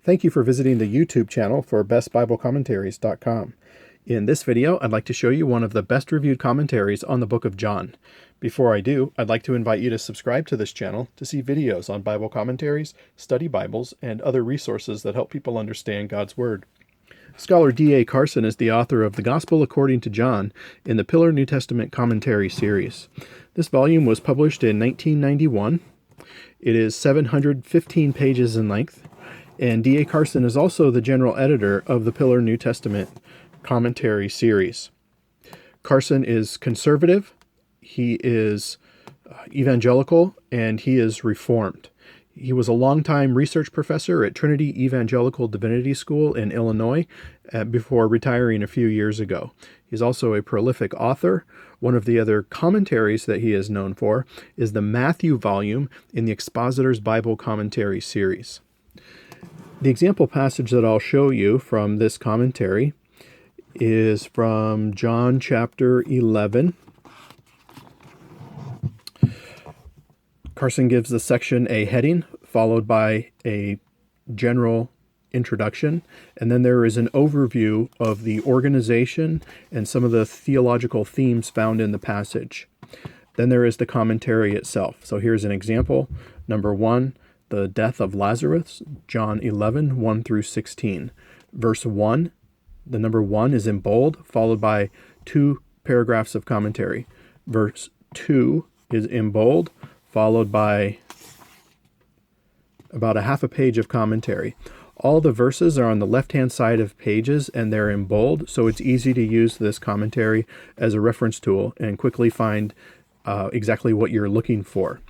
Thank you for visiting the YouTube channel for bestbiblecommentaries.com. In this video, I'd like to show you one of the best reviewed commentaries on the book of John. Before I do, I'd like to invite you to subscribe to this channel to see videos on Bible commentaries, study Bibles, and other resources that help people understand God's Word. Scholar D.A. Carson is the author of The Gospel According to John in the Pillar New Testament Commentary series. This volume was published in 1991. It is 715 pages in length. And D.A. Carson is also the general editor of the Pillar New Testament Commentary series. Carson is conservative, he is evangelical, and he is reformed. He was a longtime research professor at Trinity Evangelical Divinity School in Illinois before retiring a few years ago. He's also a prolific author. One of the other commentaries that he is known for is the Matthew volume in the Expositor's Bible Commentary series. The example passage that I'll show you from this commentary is from John chapter 11. Carson gives the section a heading, followed by a general introduction, and then there is an overview of the organization and some of the theological themes found in the passage. Then there is the commentary itself. So here's an example. Number 1. The death of Lazarus, John 11, 1 through 16. Verse 1, the number 1 is in bold, followed by 2 paragraphs of commentary. Verse 2 is in bold, followed by about a half a page of commentary. All the verses are on the left-hand side of pages, and they're in bold, so it's easy to use this commentary as a reference tool and quickly find exactly what you're looking for.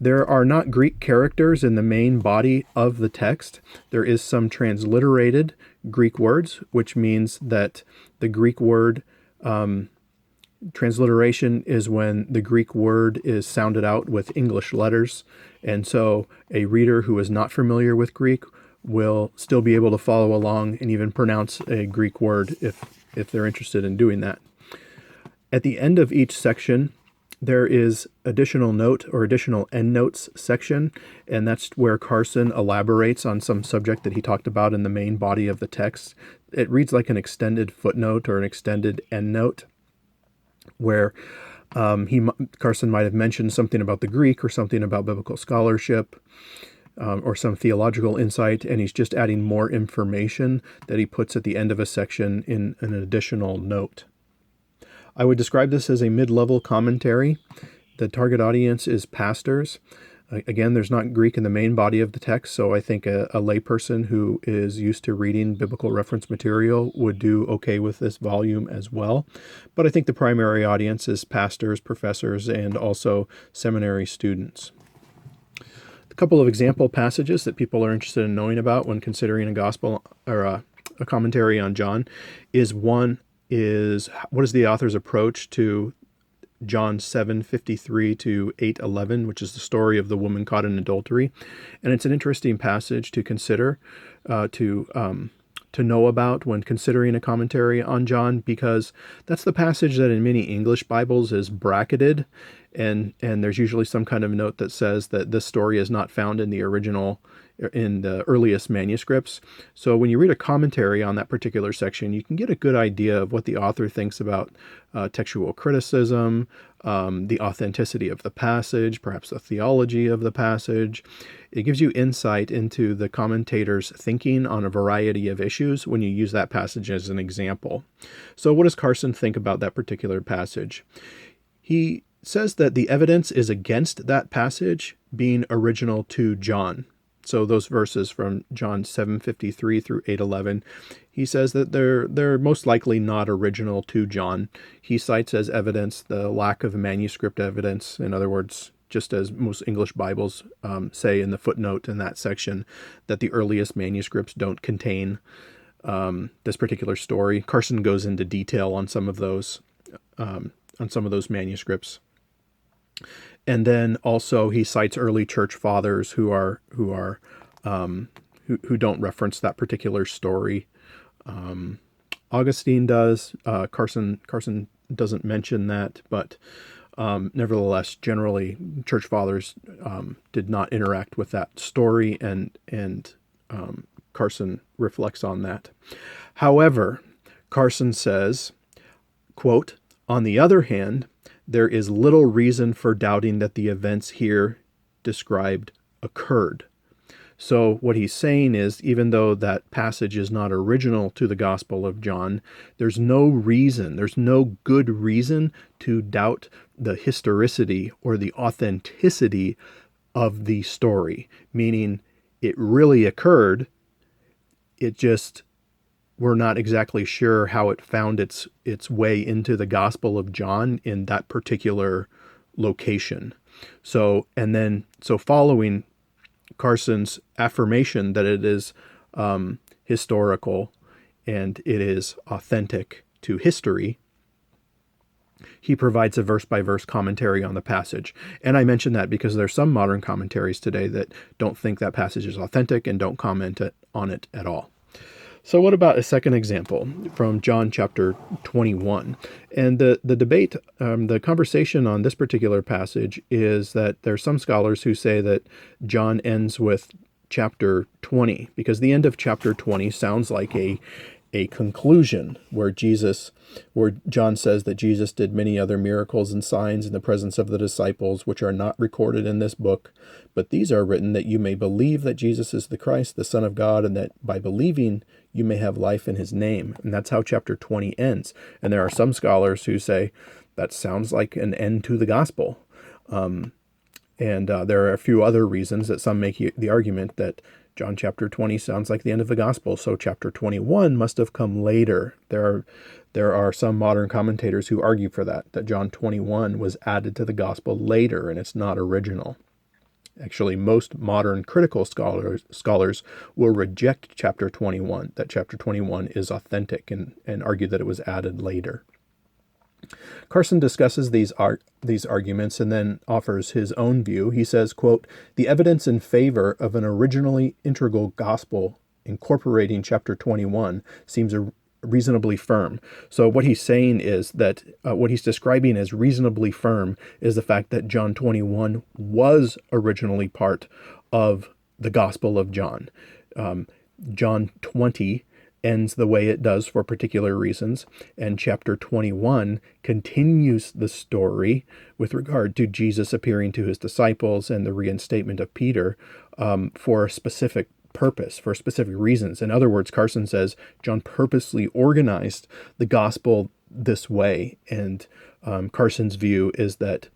There are not Greek characters in the main body of the text. There is some transliterated Greek words, which means that the Greek word transliteration is when the Greek word is sounded out with English letters. And so a reader who is not familiar with Greek will still be able to follow along and even pronounce a Greek word if they're interested in doing that. At the end of each section, there is additional note or additional endnotes section, and that's where Carson elaborates on some subject that he talked about in the main body of the text. It reads like an extended footnote or an extended endnote, where Carson might have mentioned something about the Greek or something about biblical scholarship or some theological insight, and he's just adding more information that he puts at the end of a section in an additional note. I would describe this as a mid-level commentary. The target audience is pastors. Again, there's not Greek in the main body of the text, so I think a layperson who is used to reading biblical reference material would do okay with this volume as well. But I think the primary audience is pastors, professors, and also seminary students. A couple of example passages that people are interested in knowing about when considering a gospel or a commentary on John is what is the author's approach to John 7:53 to 8:11, which is the story of the woman caught in adultery. And it's an interesting passage to consider, to know about when considering a commentary on John, because that's the passage that in many English Bibles is bracketed, and there's usually some kind of note that says that this story is not found in the original, in the earliest manuscripts. So when you read a commentary on that particular section, you can get a good idea of what the author thinks about textual criticism, the authenticity of the passage, perhaps the theology of the passage. It gives you insight into the commentator's thinking on a variety of issues when you use that passage as an example. So what does Carson think about that particular passage? He says that the evidence is against that passage being original to John. So those verses from John 7:53 through 8:11, he says that they're most likely not original to John. He cites as evidence the lack of manuscript evidence. In other words, just as most English Bibles say in the footnote in that section, that the earliest manuscripts don't contain this particular story. Carson goes into detail on some of those manuscripts. And then also he cites early church fathers who don't reference that particular story. Augustine does. Carson doesn't mention that, but nevertheless, generally, church fathers did not interact with that story, and Carson reflects on that. However, Carson says, quote, "On the other hand, there is little reason for doubting that the events here described occurred." So what he's saying is, even though that passage is not original to the Gospel of John, there's no good reason to doubt the historicity or the authenticity of the story, meaning it really occurred. It just, we're not exactly sure how it found its way into the Gospel of John in that particular location. So following Carson's affirmation that it is historical and it is authentic to history, he provides a verse-by-verse commentary on the passage. And I mention that because there's some modern commentaries today that don't think that passage is authentic and don't comment on it at all. So what about a second example from John chapter 21? And the debate, the conversation on this particular passage is that there are some scholars who say that John ends with chapter 20, because the end of chapter 20 sounds like a conclusion where John says that Jesus did many other miracles and signs in the presence of the disciples, which are not recorded in this book, but these are written that you may believe that Jesus is the Christ, the Son of God, and that by believing you may have life in his name. And that's how chapter 20 ends. And there are some scholars who say that sounds like an end to the gospel. There are a few other reasons that some make the argument that John chapter 20 sounds like the end of the gospel, so chapter 21 must have come later. There are some modern commentators who argue for that John 21 was added to the gospel later and it's not original. Actually, most modern critical scholars will reject chapter 21, that chapter 21 is authentic, and argue that it was added later. Carson discusses these arguments and then offers his own view. He says, quote, "The evidence in favor of an originally integral gospel incorporating chapter 21 seems reasonably firm." So what he's saying is that what he's describing as reasonably firm is the fact that John 21 was originally part of the Gospel of John. John 20 ends the way it does for particular reasons, and chapter 21 continues the story with regard to Jesus appearing to his disciples and the reinstatement of Peter for a specific purpose, for specific reasons. In other words, Carson says John purposely organized the gospel this way, and Carson's view is that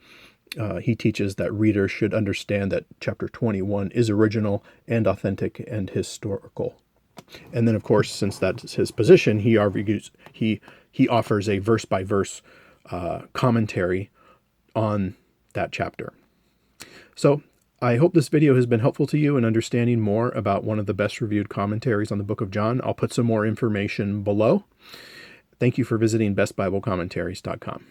he teaches that readers should understand that chapter 21 is original and authentic and historical. And then, of course, since that's his position, he argues he offers a verse-by-verse commentary on that chapter. So I hope this video has been helpful to you in understanding more about one of the best reviewed commentaries on the Book of John. I'll put some more information below. Thank you for visiting bestbiblecommentaries.com.